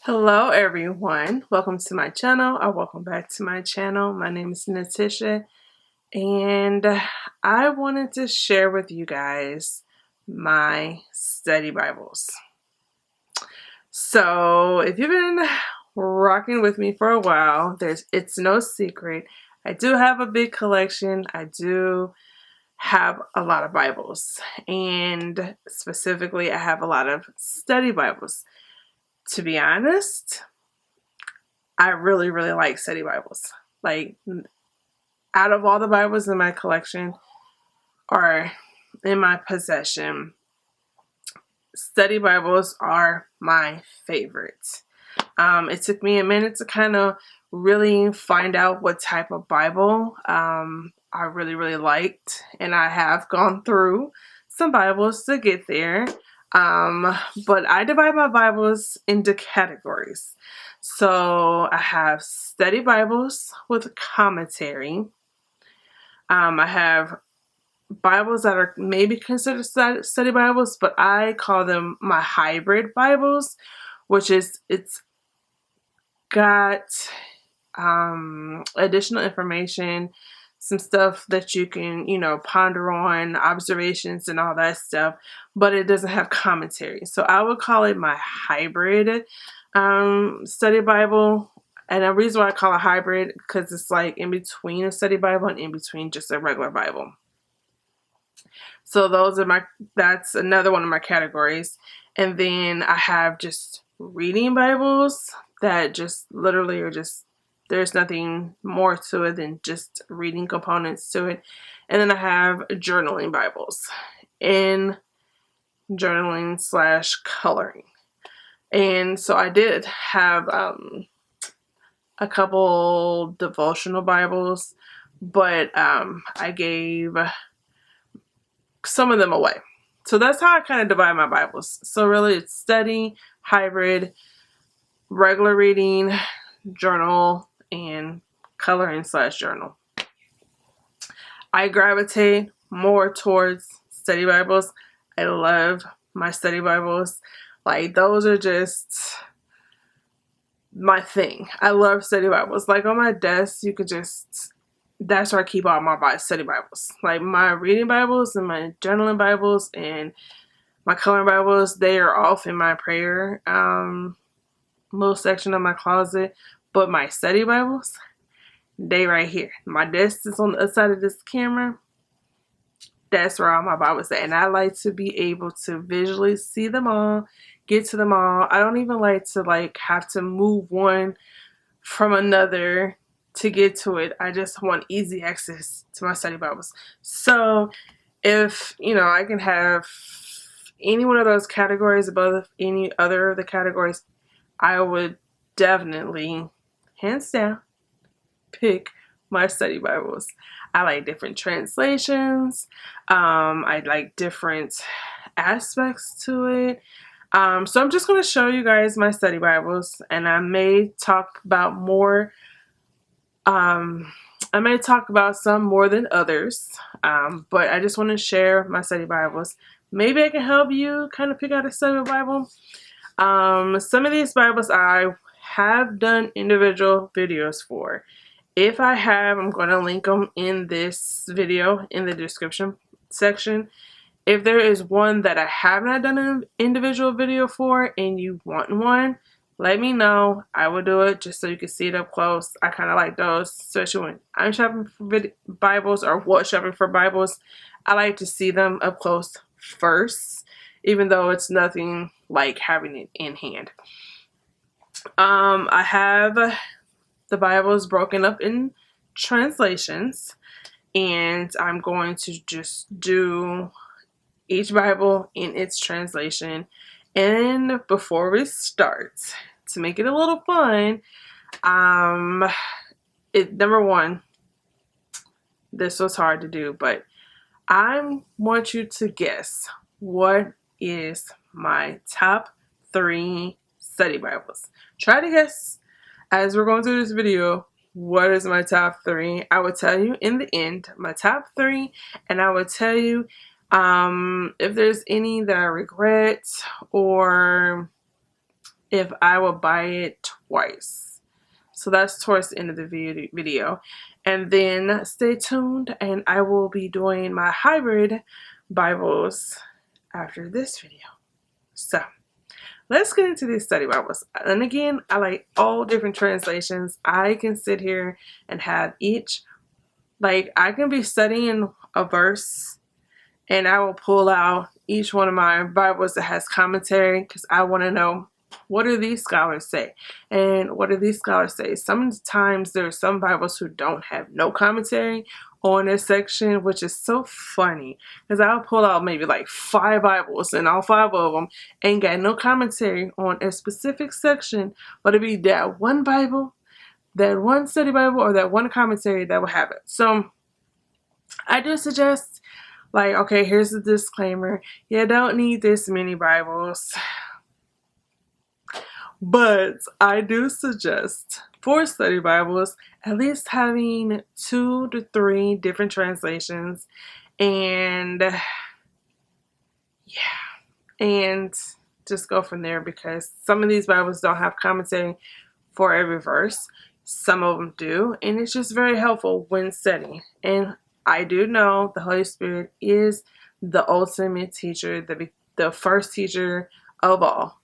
Hello everyone, welcome to my channel or welcome back to my channel. My name is Natisha and I wanted to share with you guys my study Bibles. So if you've been rocking with me for a while, it's no secret. I do have a big collection. I do have a lot of Bibles, and specifically I have a lot of study Bibles. To be honest, I really like study Bibles. Like, out of all the Bibles in my collection or in my possession, study Bibles are my favorite. It took me a minute to kind of really find out what type of Bible I really liked, and I have gone through some Bibles to get there. But I divide my Bibles into categories. So I have study Bibles with commentary. I have Bibles that are maybe considered study Bibles, but I call them my hybrid Bibles, which is it's got additional information, some stuff that you can, ponder on, observations and all that stuff, but it doesn't have commentary. So I would call it my hybrid study Bible. And the reason why I call it hybrid, because it's like in between a study Bible and in between just a regular Bible. So that's another one of my categories. And then I have just reading Bibles that just literally are just, there's nothing more to it than just reading components to it. And then I have journaling Bibles in journaling / coloring. And so I did have a couple devotional Bibles, but I gave some of them away. So that's how I kind of divide my Bibles. So really it's study, hybrid, regular reading, journal, and coloring / journal. I gravitate more towards study Bibles. I love my study Bibles. Like, those are just my thing. I love study Bibles. Like, on my desk, that's where I keep all my study Bibles. Like, my reading Bibles and my journaling Bibles and my coloring Bibles, they are off in my prayer little section of my closet. But my study Bibles, they right here. My desk is on the other side of this camera. That's where all my Bibles are. And I like to be able to visually see them all, get to them all. I don't even like to have to move one from another to get to it. I just want easy access to my study Bibles. So if I can have any one of those categories above any other of the categories, I would definitely, hands down, pick my study Bibles. I like different translations. I like different aspects to it. So I'm just going to show you guys my study Bibles, and I may talk about more. I may talk about some more than others, but I just want to share my study Bibles. Maybe I can help you kind of pick out a study Bible. Some of these Bibles I have done individual videos for. If I have, I'm going to link them in this video in the description section. If there is one that I have not done an individual video for and you want one, let me know. I will do it just so you can see it up close. I kind of like those, especially when I'm shopping for Bibles or was shopping for Bibles. I like to see them up close first, even though it's nothing like having it in hand. I have the Bibles broken up in translations, and I'm going to just do each Bible in its translation. And before we start, to make it a little fun, number one, this was hard to do, but I want you to guess what is my top 3 study Bibles. Try to guess as we're going through this video what is my top 3. I will tell you in the end my top 3, and I will tell you if there's any that I regret or if I will buy it twice. So that's towards the end of the video. And then stay tuned, and I will be doing my hybrid Bibles after this video. So let's get into these study Bibles. And again, I like all different translations. I can sit here and have each, like I can be studying a verse and I will pull out each one of my Bibles that has commentary because I want to know, what do these scholars say? And what do these scholars say? Sometimes there are some Bibles who don't have no commentary on this section, which is so funny because I'll pull out maybe like 5 Bibles and all 5 of them ain't got no commentary on a specific section, but it'll be that one Bible, that one study Bible, or that one commentary that will have it. So I do suggest, like, okay, here's the disclaimer. You don't need this many Bibles. But I do suggest for study Bibles at least having 2 to 3 different translations, and just go from there, because some of these Bibles don't have commentary for every verse. Some of them do, and it's just very helpful when studying. And I do know the Holy Spirit is the ultimate teacher, the first teacher of all.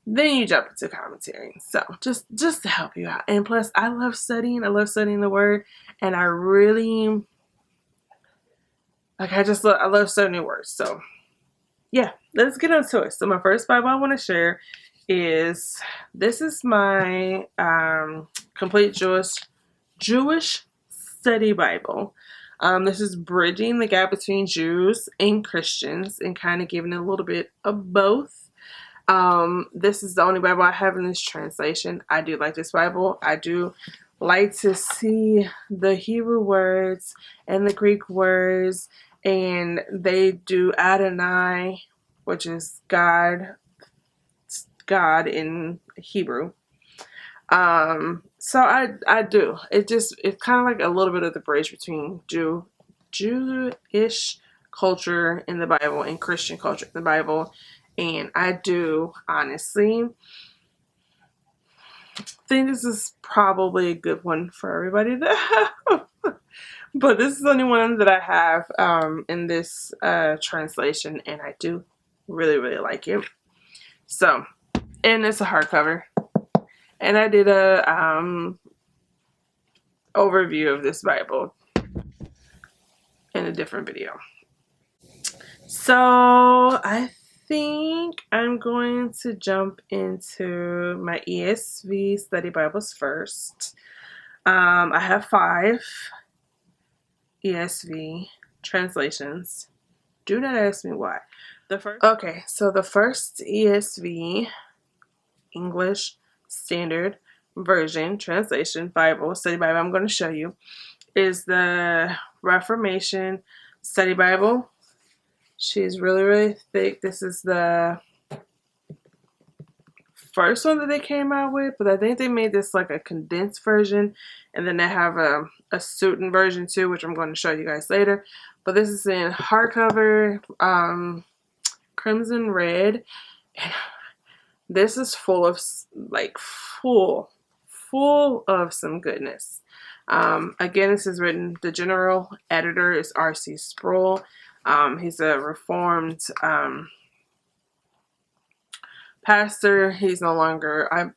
Then you jump into commentary. So just to help you out. And plus, I love studying. I love studying the Word, and I really I love studying words. So yeah, let's get into it. So my first Bible I want to share is, this is my complete Jewish Study Bible. This is bridging the gap between Jews and Christians and kind of giving it a little bit of both. This is the only Bible I have in this translation. I do like this Bible. I do like to see the Hebrew words and the Greek words, and they do Adonai, which is God in Hebrew. So I do. It's kind of like a little bit of the bridge between Jewish culture in the Bible and Christian culture in the Bible. And I do honestly think this is probably a good one for everybody to have. But this is the only one that I have in this translation, and I do really, really like it. So, and it's a hardcover. And I did a overview of this Bible in a different video. So I think I'm going to jump into my ESV Study Bibles first. I have 5 ESV translations. Do not ask me why. So the first ESV, English Standard Version Translation Bible, Study Bible I'm going to show you, is the Reformation Study Bible. She's really, really thick. This is the first one that they came out with, but I think they made this like a condensed version, and then they have a student version too, which I'm going to show you guys later. But this is in hardcover, crimson red, and this is full of of some goodness. Again, this is written, the general editor is R.C. Sproul. He's a Reformed pastor. He's no longer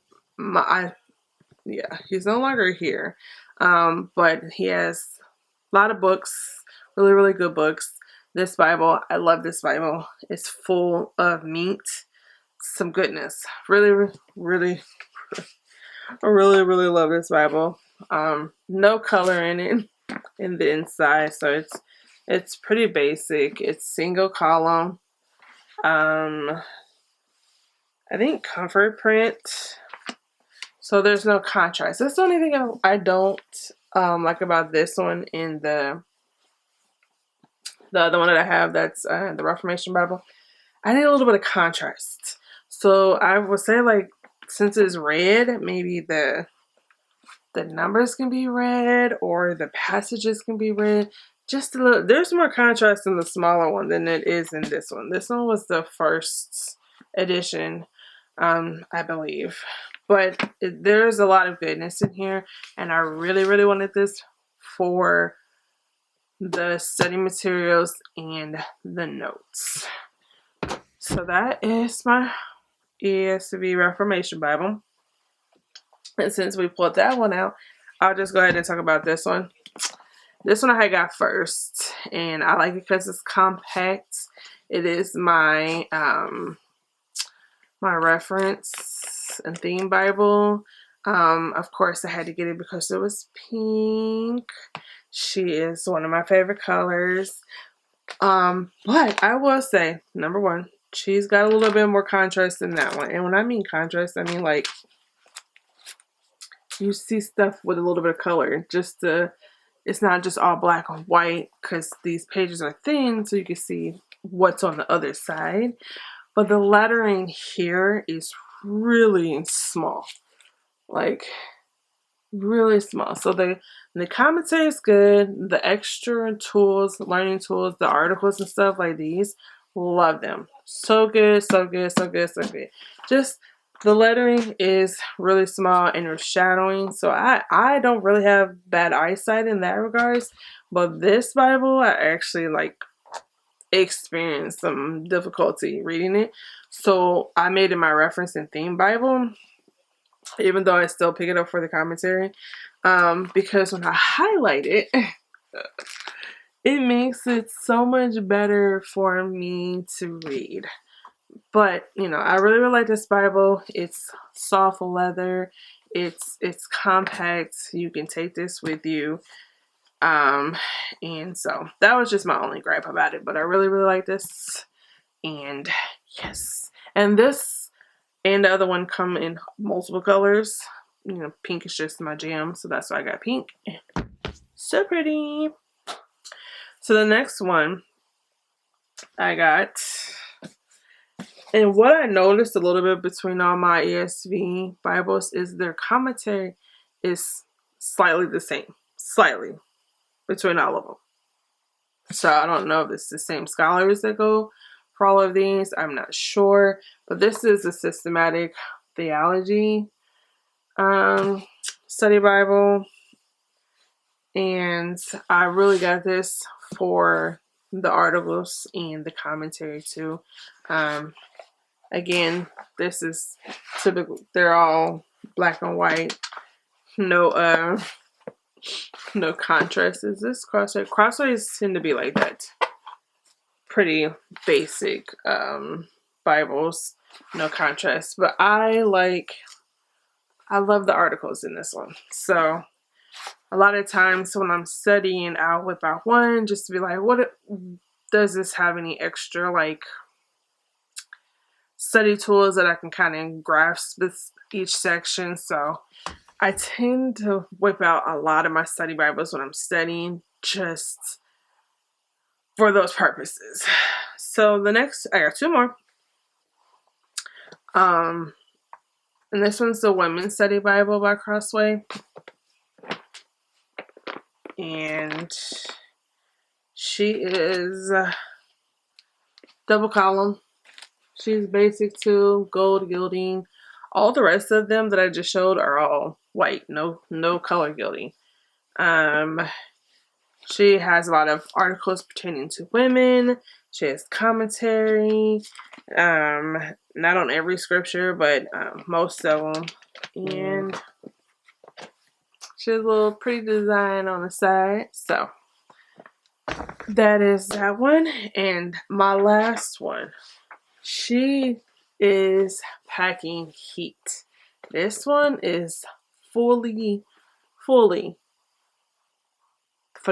he's no longer here. But he has a lot of books, really, really good books. This Bible, I love this Bible. It's full of meat, some goodness. Really, really, I really, really love this Bible. No color in it in the inside, so it's pretty basic. It's single column. I think comfort print. So there's no contrast. That's the only thing I don't like about this one. In the other one that I have, that's the Reformation Bible, I need a little bit of contrast. So I would say, like, since it's red, maybe the numbers can be red, or the passages can be red. Just a little. There's more contrast in the smaller one than it is in this one. This one was the first edition I believe. But there's a lot of goodness in here, and I really, really wanted this for the study materials and the notes. So that is my ESV Reformation Bible. And since we pulled that one out, I'll just go ahead and talk about this one. This one I got first, and I like it because it's compact. It is my my reference and theme Bible. Of course, I had to get it because it was pink. She is one of my favorite colors. But I will say, number one, she's got a little bit more contrast than that one. And when I mean contrast, I mean like you see stuff with a little bit of color. It's not just all black and white, because these pages are thin, so you can see what's on the other side. But the lettering here is really small, like really small. So the commentary is good. The extra tools, learning tools, the articles and stuff like these, love them. So good, so good, so good, so good. Just the lettering is really small and you're shadowing. So I don't really have bad eyesight in that regards. But this Bible, I actually like experienced some difficulty reading it. So I made it my reference and theme Bible, even though I still pick it up for the commentary. Because when I highlight it, it makes it so much better for me to read. But, you know, I really, really like this Bible. It's soft leather. It's compact. You can take this with you. And so that was just my only gripe about it. But I really, really like this. And yes. And this and the other one come in multiple colors. You know, pink is just my jam. So that's why I got pink. So pretty. So the next one I got, and what I noticed a little bit between all my ESV Bibles is their commentary is slightly the same. Slightly. Between all of them. So I don't know if it's the same scholars that go for all of these. I'm not sure. But this is a systematic theology study Bible. And I really got this for the articles and the commentary too. Again, this is typical. They're all black and white. No contrast. Is this crossway? Crossways tend to be like that. Pretty basic Bibles. No contrast. But I love the articles in this one. So a lot of times when I'm studying, I'll whip out one just to be like, what does this have any extra like study tools that I can kind of grasp this each section. So I tend to whip out a lot of my study Bibles when I'm studying, just for those purposes. So the next, I got two more. And this one's the Women's Study Bible by Crossway. And she is double column. She's basic too, gold gilding. All the rest of them that I just showed are all white, no color gilding. She has a lot of articles pertaining to women. She has commentary, not on every scripture, but most of them. And she has a little pretty design on the side. So that is that one. And my last one, she is packing heat. This one is fully, for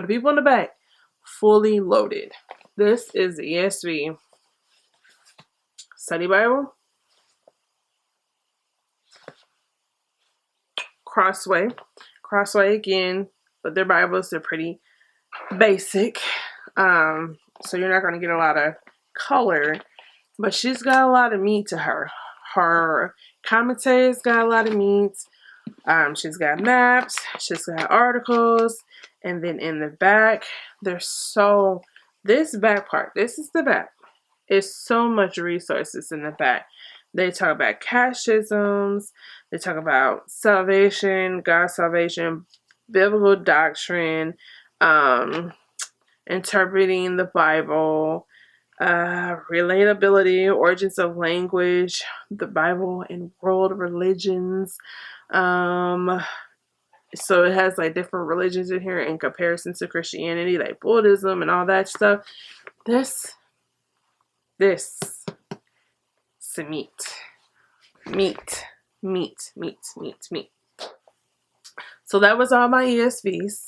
the people in the back, fully loaded. This is the ESV Study Bible. Crossway again, but their Bibles, they're pretty basic. So you're not going to get a lot of color, but she's got a lot of meat to her. Her commentary's got a lot of meat. She's got maps, she's got articles, and then in the back, this back part, this is the back. It's so much resources in the back. They talk about catechisms. They talk about salvation, God's salvation, biblical doctrine, interpreting the Bible, relatability, origins of language, the Bible and world religions. So it has like different religions in here in comparison to Christianity, like Buddhism and all that stuff. This some meat. So that was all my ESVs.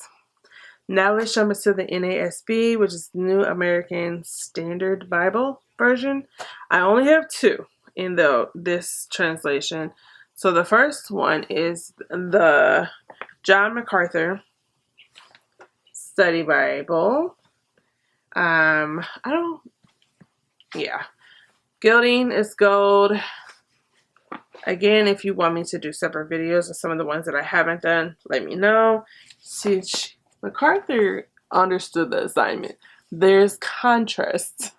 Now let's jump into the NASB, which is New American Standard Bible version. I only have two in this translation. So the first one is the John MacArthur Study Bible. Gilding is gold. Again, if you want me to do separate videos of some of the ones that I haven't done, let me know. See, MacArthur understood the assignment. There's contrast.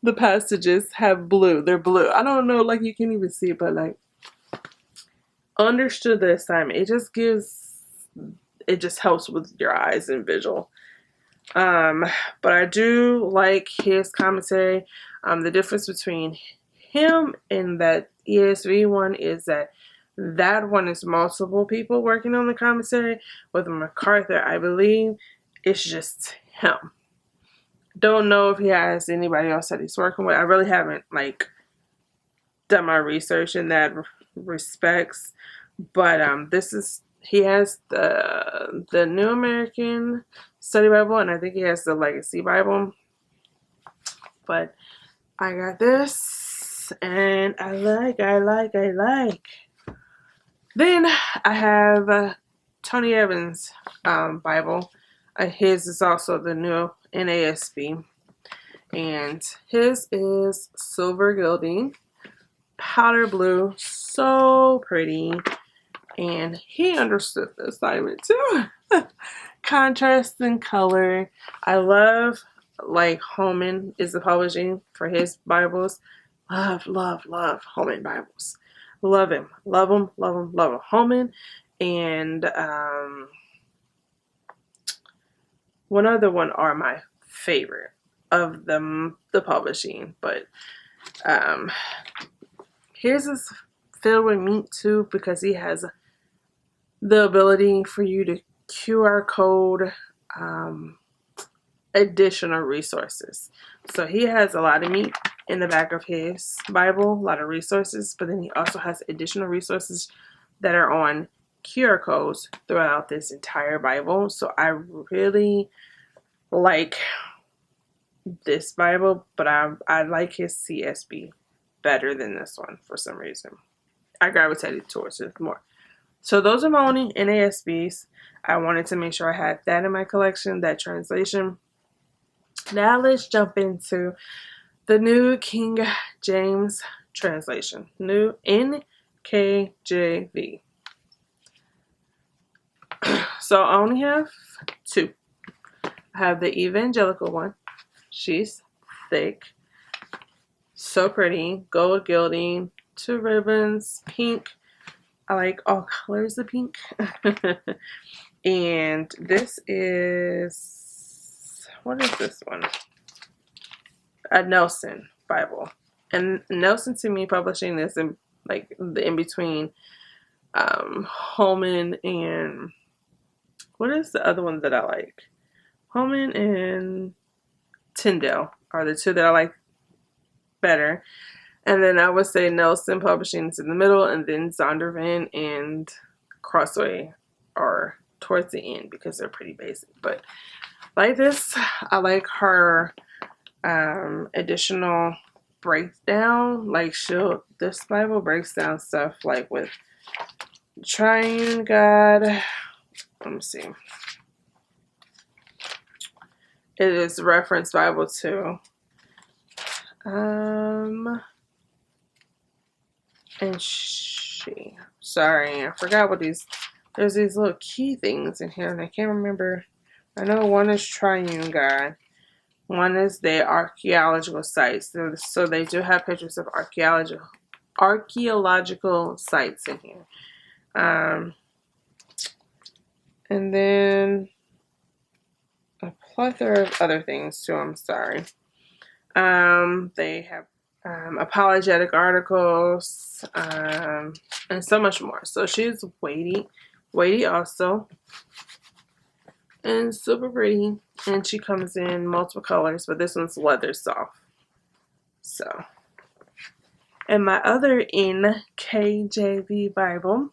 The passages have blue. They're blue. I don't know, like you can't even see it, but like understood the assignment. It just helps with your eyes and visual. But I do like his commentary. The difference between him and that ESV one is that one is multiple people working on the commentary. With MacArthur, I believe it's just him. Don't know if he has anybody else that he's working with. I really haven't like done my research in that respects. But he has the New American Study Bible, and I think he has the Legacy Bible. But I got this, and I like. Then I have Tony Evans' Bible. His is also the new NASB, and his is silver gilding, powder blue, so pretty. And he understood the assignment too. Contrast and color. I love, like, Holman is the publishing for his Bibles. Love Holman Bibles. Love him. Holman. And one other one are my favorite of them, the publishing. But his is filled with meat too, because he has the ability for you to QR code additional resources. So he has a lot of meat in the back of his Bible, a lot of resources, but then he also has additional resources that are on QR codes throughout this entire Bible. So I really like this Bible, but I like his CSB better than this one for some reason. I gravitated towards it more. So those are my only NASBs. I wanted to make sure I had that in my collection, that translation. Now let's jump into the New King James translation, New NKJV. So I only have two. I have the Evangelical one. She's thick, so pretty, gold gilding, 2 ribbons, pink. I like all colors of pink. And this is, what is this one? A Nelson Bible. And Nelson to me publishing is in like the in between Holman and, what is the other one that I like? Holman and Tyndale are the two that I like better. And then I would say Nelson Publishing is in the middle, and then Zondervan and Crossway are towards the end because they're pretty basic. But like this, I like her additional breakdown. Like this Bible breaks down stuff like with Triune God. Let me see. It is reference Bible too. And sorry, I forgot what there's these little key things in here, and I can't remember. I know one is Triune God. One is the archaeological sites. So they do have pictures of archaeological sites in here. And then a plethora of other things too, I'm sorry. They have apologetic articles, and so much more. So she's weighty also, and super pretty. And she comes in multiple colors, but this one's leather soft. So, and my other NKJV Bible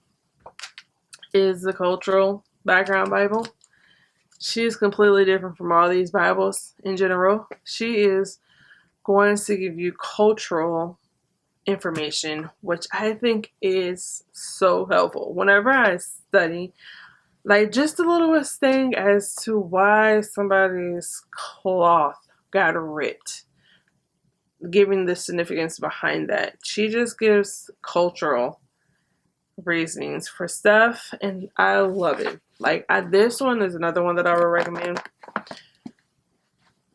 is the Cultural Background Bible. She is completely different from all these Bibles in general. She is going to give you cultural information, which I think is so helpful. Whenever I study, like just a little thing as to why somebody's cloth got ripped, giving the significance behind that. She just gives cultural reasonings for stuff, and I love it. Like this one is another one that I would recommend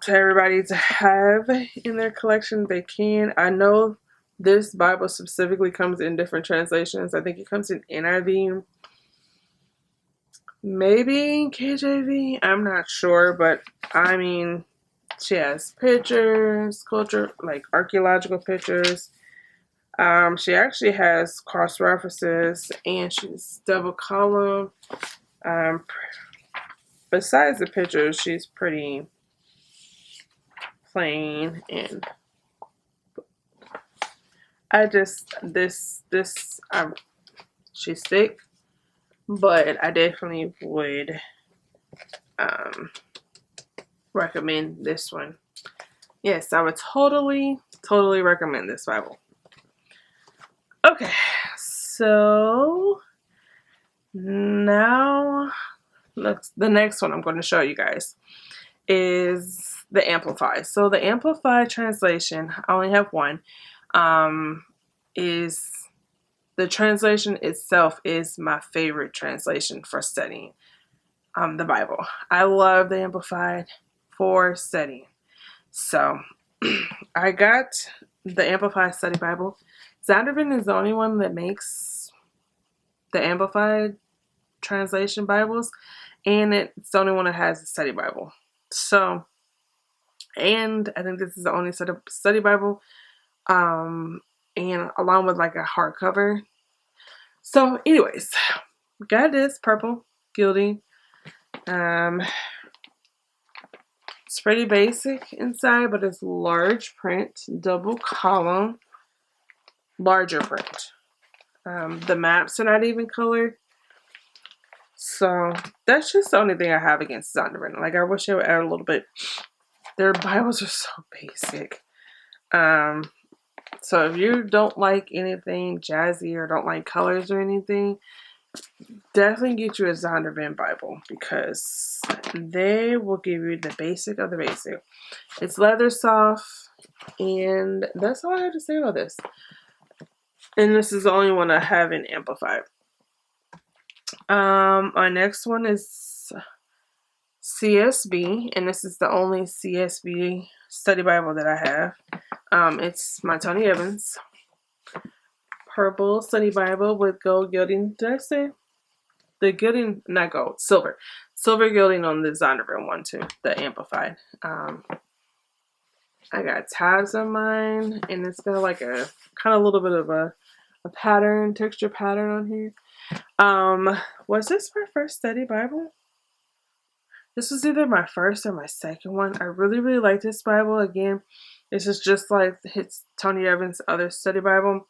to everybody to have in their collection. They can. I know this Bible specifically comes in different translations. I think it comes in NIV, maybe KJV. I'm not sure, but I mean, she has pictures, culture, like archaeological pictures. She actually has cross references, and she's double column. Besides the pictures, she's pretty plain, and I just she's thick, but I definitely would recommend this one. Yes, I would totally recommend this Bible. Okay, so now the next one I'm going to show you guys is the Amplified. So the Amplified translation, I only have one, is the translation itself is my favorite translation for studying the Bible. I love the Amplified for studying. So I got the Amplified Study Bible. Zondervan is the only one that makes the Amplified translation Bibles, and it's the only one that has a study Bible. So, and I think this is the only study Bible, and along with like a hardcover. So, anyways, got this purple gilding. It's pretty basic inside, but it's large print, double column, larger print. The maps are not even colored. So that's just the only thing I have against Zondervan. Like, I wish they would add a little bit. Their Bibles are so basic. So if you don't like anything jazzy or don't like colors or anything, definitely get you a Zondervan Bible, because they will give you the basic of the basic. It's leather soft, and that's all I have to say about this. And this is the only one I haven't amplified. Our next one is CSB, and this is the only CSB study Bible that I have. It's my Tony Evans purple study Bible with gold gilding. Did I say the gilding? Not gold, silver gilding on the Zondervan one too, the amplified. I got tabs on mine, and it's got like a kind of a little bit of a pattern, texture pattern on here. Was this my first study Bible? This was either my first or my second one. I really like this Bible. Again, this is just like it's Tony Evans' other study Bible.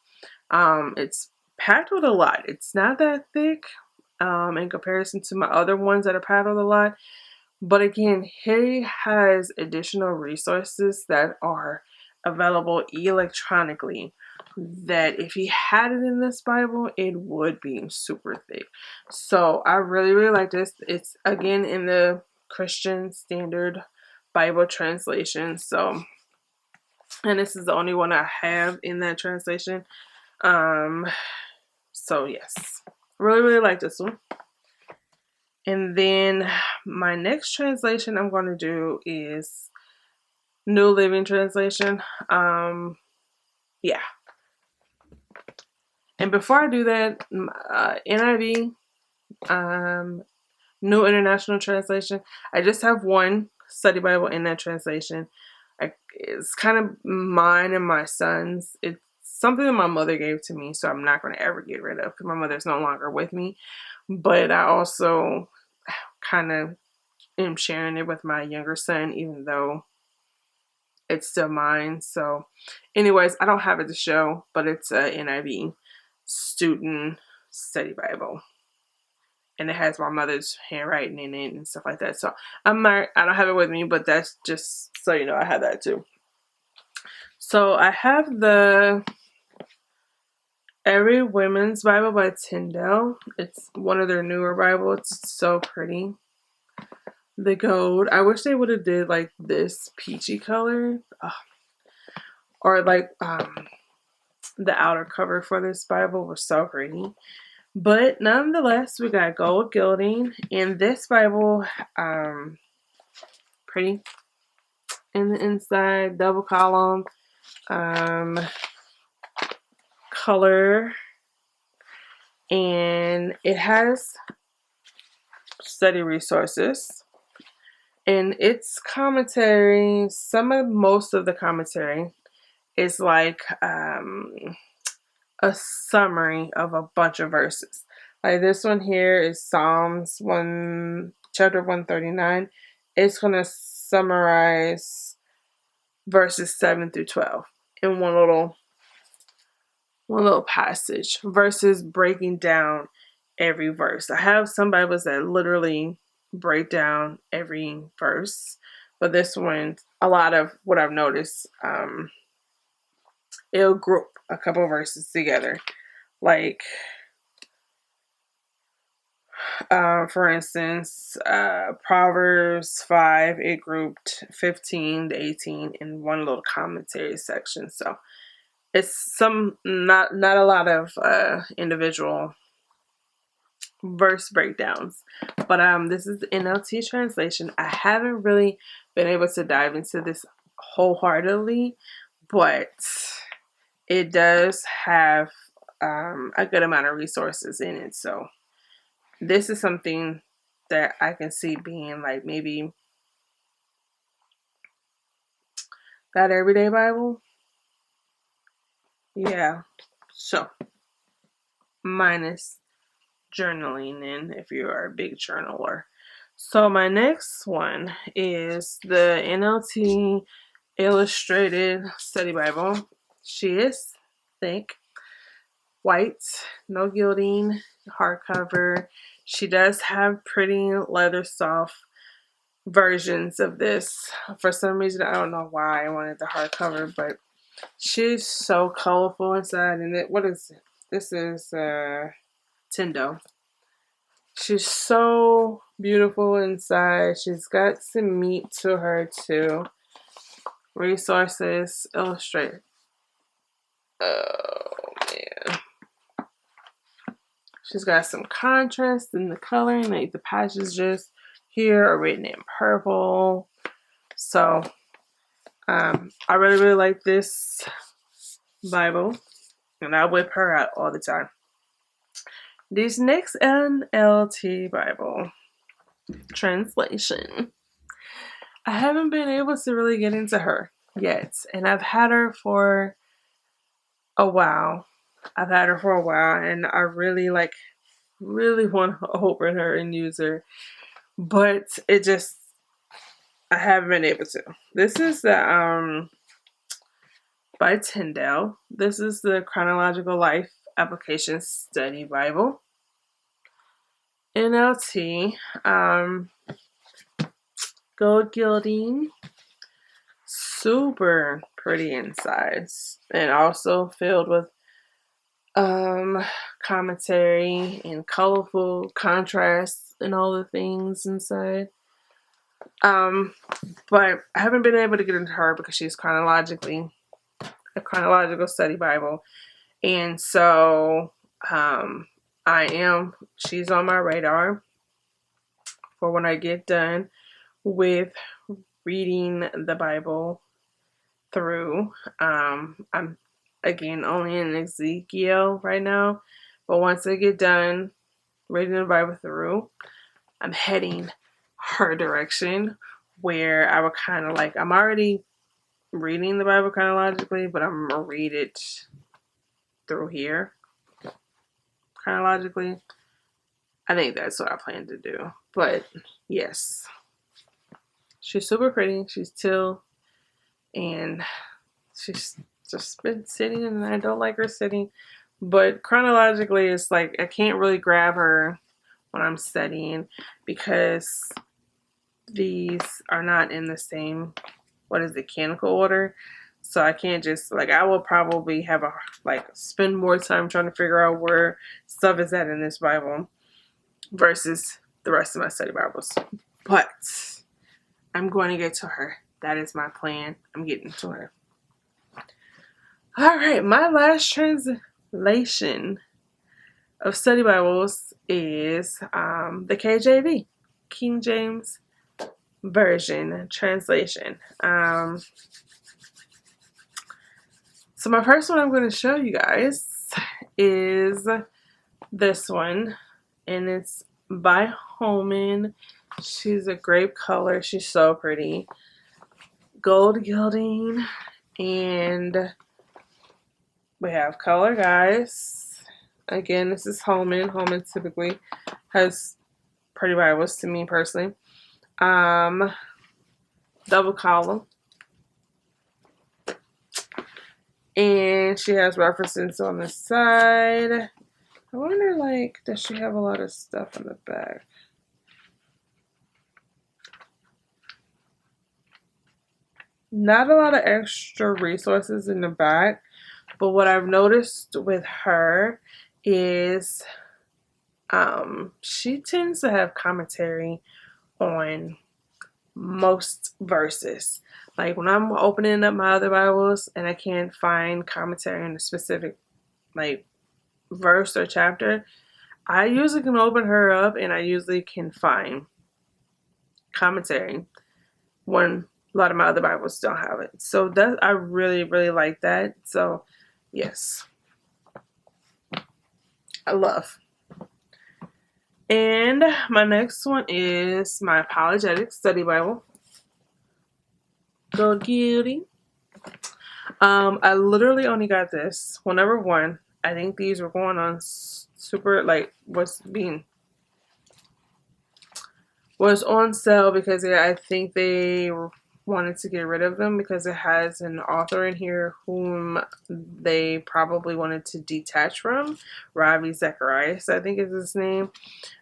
It's packed with a lot. It's not that thick in comparison to my other ones that are packed with a lot. But again, he has additional resources that are available electronically, that if he had it in this Bible, it would be super thick. So I really like this. It's again in the Christian Standard Bible translation. So, and this is the only one I have in that translation. So yes, really like this one. And then my next translation I'm going to do is New Living Translation. Yeah. And before I do that, NIV, New International Translation. I just have one study Bible in that translation. It's kind of mine and my son's. It's something that my mother gave to me, so I'm not going to ever get rid of because my mother's no longer with me. But I also kind of am sharing it with my younger son, even though it's still mine. So anyways, I don't have it to show, but it's a NIV Student Study Bible. And it has my mother's handwriting in it and stuff like that. So I don't have it with me, but that's just so you know, I have that too. So I have the Every Women's Bible by Tyndale. It's one of their newer Bibles. It's so pretty. The gold. I wish they would have did like this peachy color. Or like the outer cover for this Bible was so pretty. But nonetheless, we got gold gilding in this Bible. Pretty in the inside, double column, color, and it has study resources. And its commentary, most of the commentary is like a summary of a bunch of verses. Like this one here is Psalms 1, chapter 139. It's going to summarize verses 7 through 12 in one little passage versus breaking down every verse. I have some Bibles that literally break down every verse, but this one, a lot of what I've noticed, it'll group a couple verses together. Like, for instance, Proverbs 5, it grouped 15 to 18 in one little commentary section. So it's not a lot of individual verse breakdowns, but this is the NLT translation. I haven't really been able to dive into this wholeheartedly, but it does have a good amount of resources in it. So this is something that I can see being like maybe that everyday Bible. Yeah. So minus journaling in if you are a big journaler. So my next one is the NLT Illustrated Study Bible. She is thick, white, no gilding, hardcover. She does have pretty leather soft versions of this. For some reason, I don't know why I wanted the hardcover, but she's so colorful inside. And what is it? This is Tyndale. She's so beautiful inside. She's got some meat to her too. Resources, illustrate. Oh man. She's got some contrast in the coloring. Like the passages here are written in purple. So I really like this Bible. And I whip her out all the time. This next NLT Bible translation, I haven't been able to really get into her yet. And I've had her for a while. And I really want to open her and use her. But I haven't been able to. This is the by Tyndale. This is the Chronological Life Application Study Bible. NLT, gold gilding, super pretty inside, and also filled with commentary and colorful contrasts and all the things inside. But I haven't been able to get into her because she's a chronological study Bible, and so she's on my radar for when I get done with reading the Bible through. I'm again, only in Ezekiel right now. But once I get done reading the Bible through, I'm heading her direction, where I would kind of like, I'm already reading the Bible chronologically, but I'm going to read it through here chronologically. I think that's what I plan to do. But yes, she's super pretty. She's teal, and she's just been sitting, and I don't like her sitting. But chronologically, it's like I can't really grab her when I'm studying because these are not in the same, canonical order. So I can't just, like, I will probably have spend more time trying to figure out where stuff is at in this Bible versus the rest of my study Bibles. But I'm going to get to her. That is my plan. I'm getting to her. All right, my last translation of study Bibles is the KJV, King James Version translation. So my first one I'm going to show you guys is this one, and it's by Holman. She's a grape color. She's so pretty. Gold gilding, and we have color guides. Again, this is Holman. Holman typically has pretty Bibles to me personally. Double column. And she has references on the side. I wonder, does she have a lot of stuff on the back? Not a lot of extra resources in the back, but what I've noticed with her is she tends to have commentary on most verses. Like when I'm opening up my other Bibles and I can't find commentary on a specific verse or chapter, I usually can open her up and I usually can find commentary when a lot of my other Bibles don't have it. So that, I really, really like that. So yes, I love. And my next one is my Apologetics Study Bible. Go cutie. I literally only got this. Well, number one, I think these were going on super, was on sale because I think they wanted to get rid of them because it has an author in here whom they probably wanted to detach from. Ravi Zacharias, I think is his name.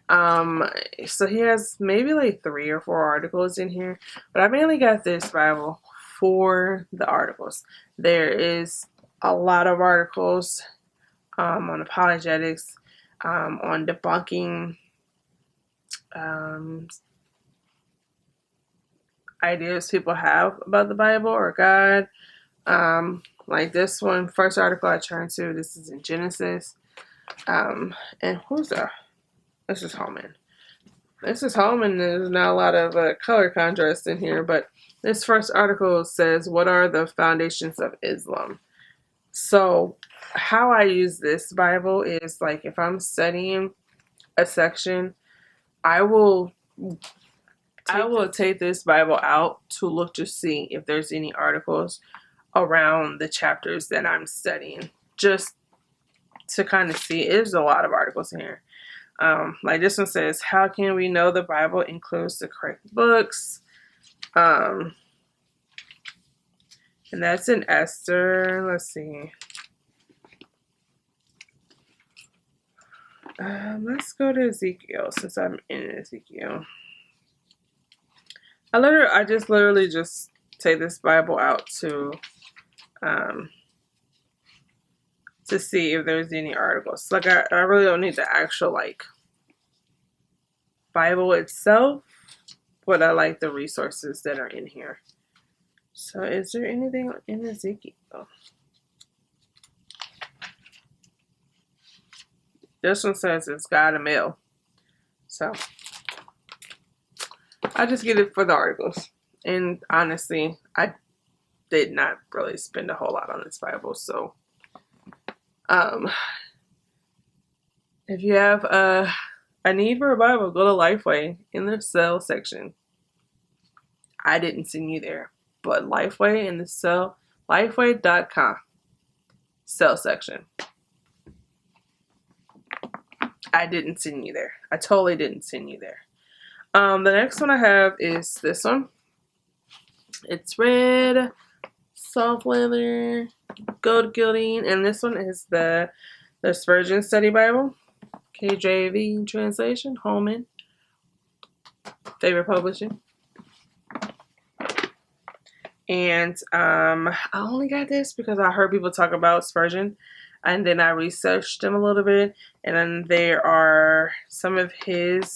So he has maybe 3 or 4 articles in here, but I mainly got this Bible for the articles. There is a lot of articles on apologetics, on debunking ideas people have about the Bible or God. Like this one, first article I turned to, this is in Genesis. And who's that? This is Holman. This is Holman. There's not a lot of color contrast in here, but this first article says, what are the foundations of Islam? So how I use this Bible is if I'm studying a section, I will take this Bible out to look to see if there's any articles around the chapters that I'm studying, just to kind of see. There's a lot of articles in here. Like this one says, how can we know the Bible includes the correct books? And that's in Esther. Let's see. Let's go to Ezekiel since I'm in Ezekiel. I just literally take this Bible out to see if there's any articles. I really don't need the actual Bible itself, but I like the resources that are in here. So is there anything in Ezekiel? This one says it's got a mail. So I just get it for the articles. And honestly, I did not really spend a whole lot on this Bible, so If you have a need for a Bible, go to Lifeway in the sale section. I didn't send you there, but Lifeway in the sale, lifeway.com sale section. I didn't send you there. I totally didn't send you there. The next one I have is this one. It's red, soft leather, gold gilding, and this one is the Spurgeon Study Bible, KJV translation, Holman, favorite publishing. And I only got this because I heard people talk about Spurgeon, and then I researched him a little bit, and then there are some of his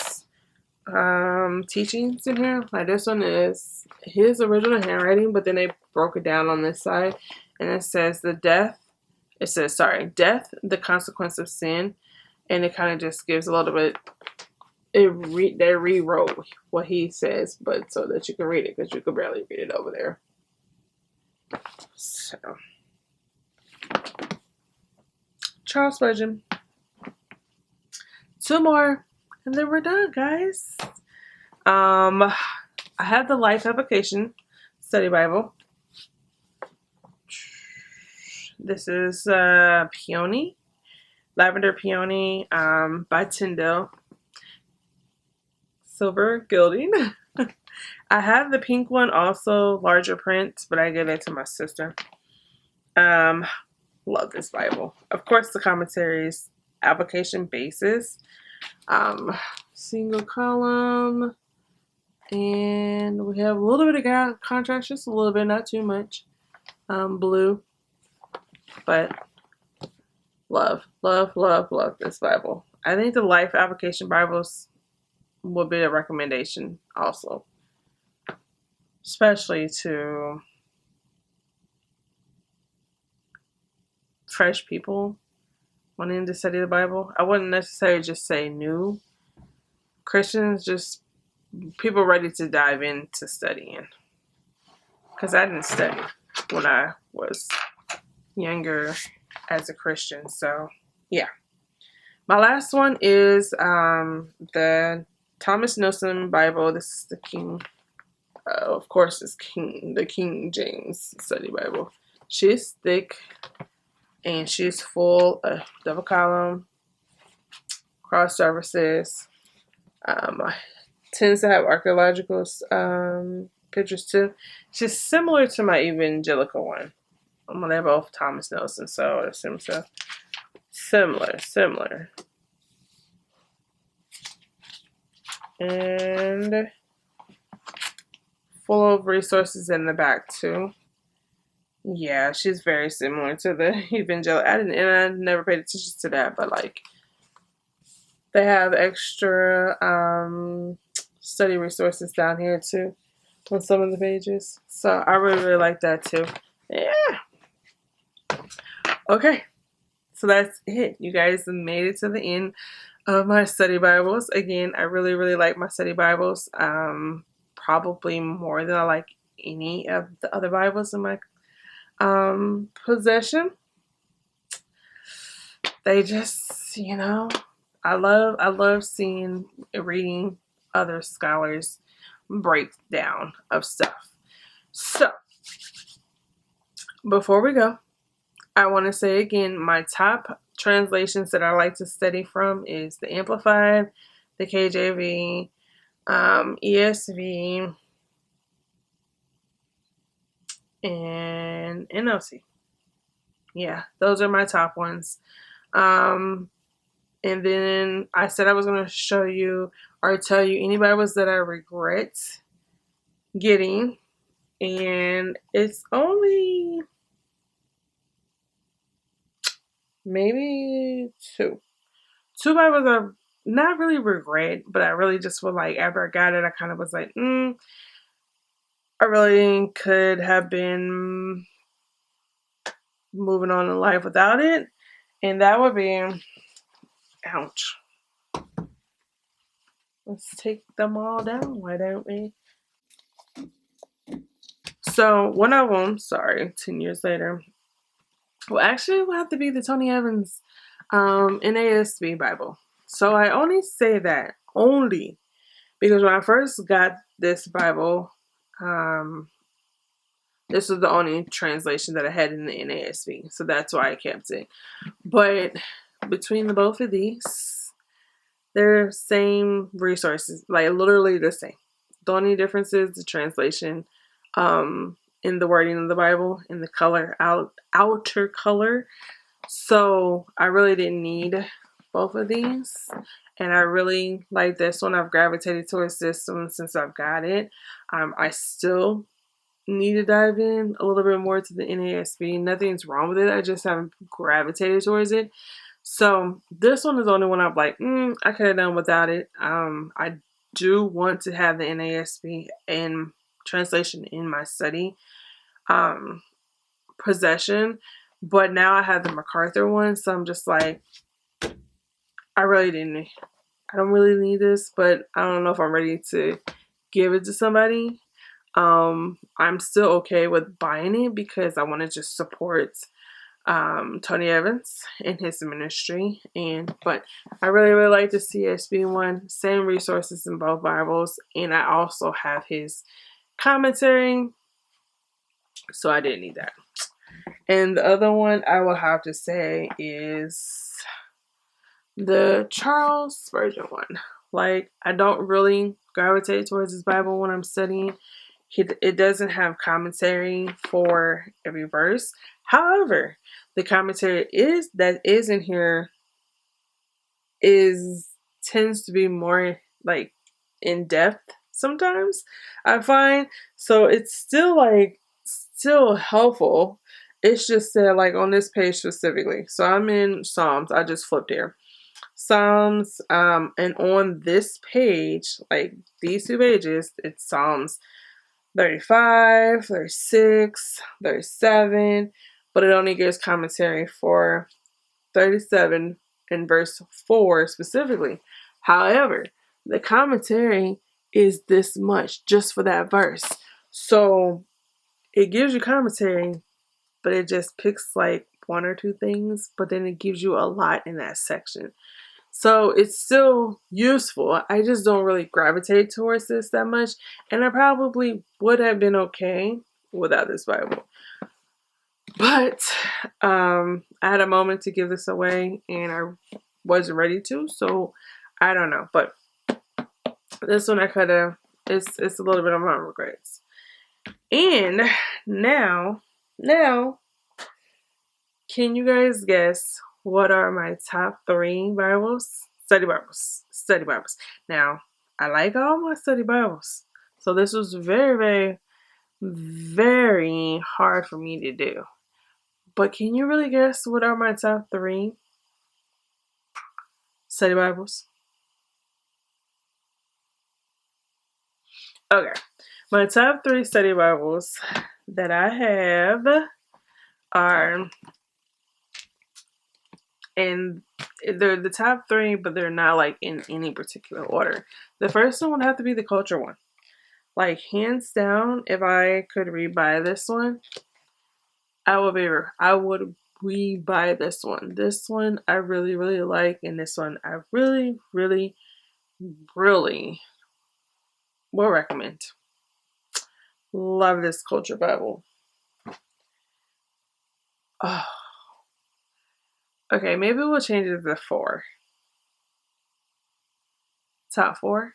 teachings in here. Like this one is his original handwriting, but then they broke it down on this side, and it says death, the consequence of sin, and it kind of just gives a little bit. They rewrote what he says, but so that you can read it, because you could barely read it over there. So, Charles Spurgeon. 2 more, and then we're done, guys. I have the Life Application Study Bible. This is Peony, Lavender Peony, by Tyndale. Silver gilding. I have the pink one also, larger print, but I gave it to my sister. Love this Bible. Of course, the commentaries, application basis, single column, and we have a little bit of contrast, just a little bit, not too much. Blue, but love this Bible. I think the Life Application Bibles would be a recommendation also, especially to fresh people wanting to study the Bible. I wouldn't necessarily just say new Christians, just people ready to dive into studying, because I didn't study when I was younger as a Christian. So yeah, my last one is the Thomas Nelson Bible. This is the King, of course, it's the King James Study Bible. She's thick and she's full of double column, cross services. Tends to have archaeological pictures too. She's similar to my Evangelical one. They're both Thomas Nelson, so it seems so similar. And full of resources in the back too. Yeah, she's very similar to the Evangelical. I never paid attention to that, but like they have extra study resources down here too on some of the pages. So I really like that too. Yeah. Okay. So that's it. You guys made it to the end of my study Bibles. Again, I really like my study Bibles. Probably more than I like any of the other Bibles in my possession. They just, I love reading other scholars' breakdown of stuff. So before we go, I want to say again, my top translations that I like to study from is the Amplified, the KJV, ESV, and NLT. Yeah, those are my top ones. And then I said I was going to show you or tell you any Bibles that I regret getting. And it's only maybe two. Two Bibles I not really regret, but I really just feel like after I got it, I kind of was like, I really could have been moving on in life without it. And that would be, ouch. Let's take them all down, why don't we? So one of them, 10 years later, Well, actually, it will have to be the Tony Evans NASB Bible. So I only say that only because when I first got this Bible, this was the only translation that I had in the NASB. So that's why I kept it. But between the both of these, they're same resources, like literally the same. The only difference is the translation in the wording of the Bible, in the color, outer color. So I really didn't need both of these. And I really like this one. I've gravitated towards this one since I've got it. I still need to dive in a little bit more to the NASB. Nothing's wrong with it. I just haven't gravitated towards it. So this one is the only one I'm like, I could have done without it. I do want to have the NASB and translation in my study possession, but now I have the MacArthur one, so I'm just like, I don't really need this, but I don't know if I'm ready to give it to somebody. I'm still okay with buying it because I want to just support Tony Evans and his ministry. But I really like the CSB one. Same resources in both Bibles, and I also have his commentary, so I didn't need that. And the other one I will have to say is the Charles Spurgeon one. Like, I don't really gravitate towards this Bible when I'm studying. It doesn't have commentary for every verse. However, the commentary is in here tends to be more like in depth sometimes, I find. So it's still helpful. It's just that like on this page specifically. So I'm in Psalms. I just flipped here. Psalms, and on this page, like these two pages, it's Psalms 35, 36, 37, but it only gives commentary for 37 and verse 4 specifically. However, the commentary is this much just for that verse. So it gives you commentary, but it just picks like one or two things, but then it gives you a lot in that section. So it's still useful. I just don't really gravitate towards this that much. And I probably would have been okay without this Bible. But I had a moment to give this away and I wasn't ready to. So I don't know. But this one I could have, it's a little bit of my regrets. And now, can you guys guess what are my top 3 Bibles? Study Bibles. Now, I like all my study Bibles. So this was very, very, very hard for me to do. But can you really guess what are my top 3 study Bibles? Okay. My top 3 study Bibles that I have are, and they're the top 3, but they're not like in any particular order. The first one would have to be the culture one. Like, hands down, if I could rebuy this one, I would rebuy this one. This one I really, really like, and this one I really, really, really will recommend. Love this culture Bible. Oh. Okay, maybe we'll change it to 4. Top 4?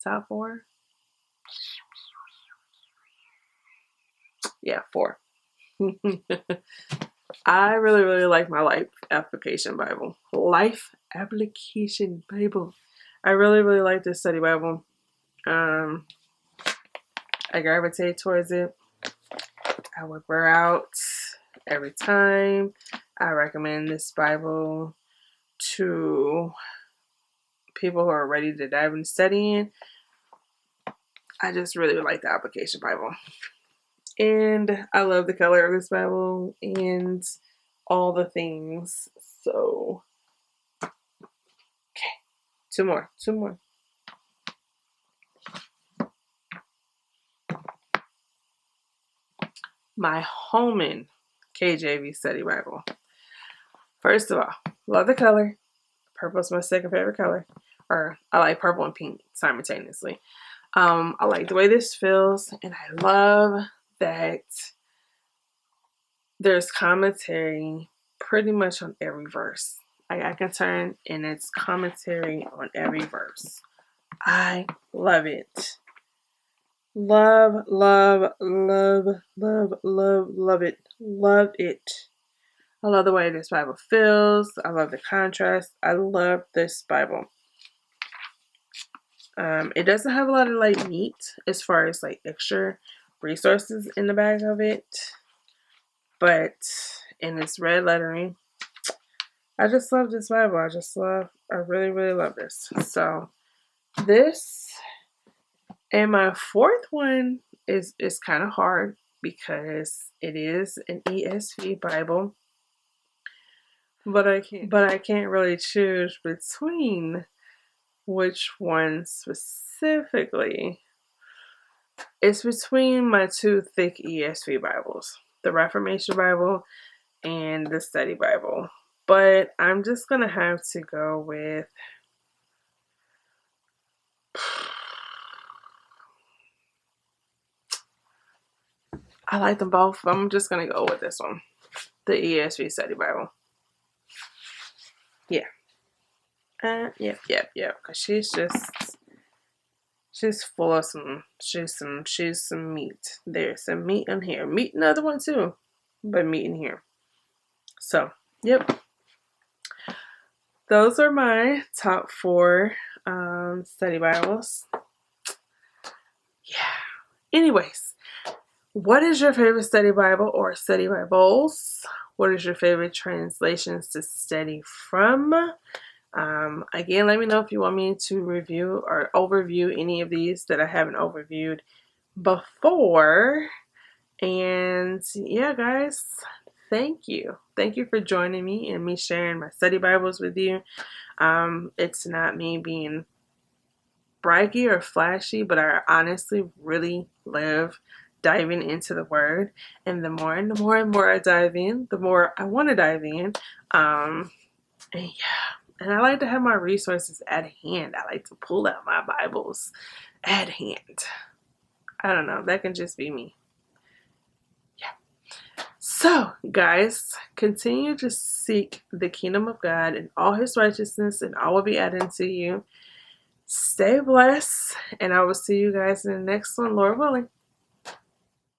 Top 4? Yeah, 4. I really, really like my Life Application Bible. Life Application Bible. I really, really like this study Bible. I gravitate towards it. I would wear out every time. I recommend this Bible to people who are ready to dive into studying. I just really like the Application Bible. And I love the color of this Bible and all the things. So, okay, two more. My Holman KJV Study Bible. First of all, love the color. Purple is my second favorite color. Or I like purple and pink simultaneously. I like the way this feels, and I love that there's commentary pretty much on every verse. I can turn and it's commentary on every verse. I love it. Love, love, love, love, love, love it. Love it. I love the way this Bible feels. I love the contrast. I love this Bible. It doesn't have a lot of like meat as far as like extra resources in the back of it, but in its red lettering, I just love this Bible. I really, really love this. So this and my fourth one is kind of hard because it is an ESV Bible, but I can't really choose between which one specifically. It's between my two thick ESV Bibles, the Reformation Bible and the Study Bible. But I'm just going to have to go with I like them both, but I'm just going to go with this one, the ESV Study Bible. Yeah. Yep. Because she's full of some meat. There's some meat in here. Meat in the other one too, but meat in here. So, yep. Those are my top 4 study Bibles. Yeah. Anyways, what is your favorite study Bible or study Bibles? What is your favorite translations to study from? Again, let me know if you want me to review or overview any of these that I haven't overviewed before. And yeah, guys, thank you. Thank you for joining me and me sharing my study Bibles with you. It's not me being braggy or flashy, but I honestly really love diving into the Word. And the more and more I dive in, the more I want to dive in. And yeah. And I like to have my resources at hand. I like to pull out my Bibles at hand. I don't know. That can just be me. Yeah. So, guys, continue to seek the kingdom of God and all His righteousness, and all will be added to you. Stay blessed, and I will see you guys in the next one, Lord willing.